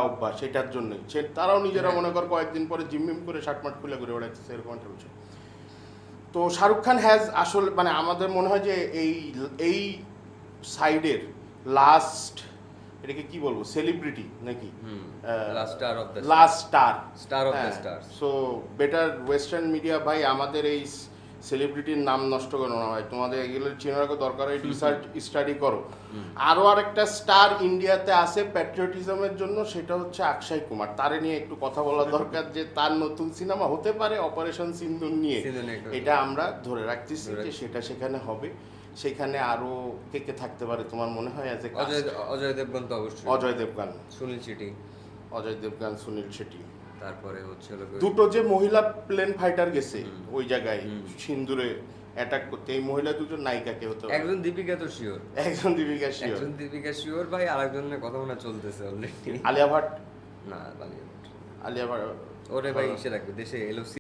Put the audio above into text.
অভ্যাস সেটার জন্যই তারাও নিজেরা মনে কর কয়েকদিন পরে জিম করে শার্টমার্ট খুলে ঘুরে বেড়াচ্ছে এরকম একটা বিষয়। তো শাহরুখ খান হ্যাজ আসলে মানে আমাদের মনে হয় যে এই সাইডের লাস্ট এটাকে কি বলবো সেলিব্রিটি নাকি last star of the star. So better western media ভাই আমাদের এই সেলিব্রিটির নাম নষ্ট করো না ভাই, তোমাদের এগুলো চেনার দরকার হয়, রিসার্চ স্টাডি করো। আরও আরেকটা স্টার ইন্ডিয়াতে আছে প্যাট্রিয়টিজমের জন্য, সেটা হচ্ছে অক্ষয় কুমার। তারে নিয়ে একটু কথা বলা দরকার যে তার নতুন সিনেমা হতে পারে অপারেশন সিন্দুর নিয়ে, এটা আমরা ধরে রাখতেছি যে সেটা সেখানে হবে। সেখানে আরো কে কে থাকতে পারে তোমার মনে হয়? অজয় দেবগন তো অবশ্যই, অজয় দেবগান, সুনীল শেট্টি, অজয় দেবগান, সুনীল শেট্টি। তারপরে হচ্ছে দুটো যে মহিলা প্লেন ফাইটার গেছে ওই জায়গায় সিন্দুরে অ্যাটাক করতে, এই মহিলা দুজন নায়িকাকে হতে হবে। একজন দীপিকা তো শিওর, একজন দীপিকা শিওর ভাই, আরেকজনের কথা মনে চলতেছে অলরেডি। আলিয়া ভাট না, আলিয়া ভাট ওরে ভাই, সে রাখবে দেশে এলওসি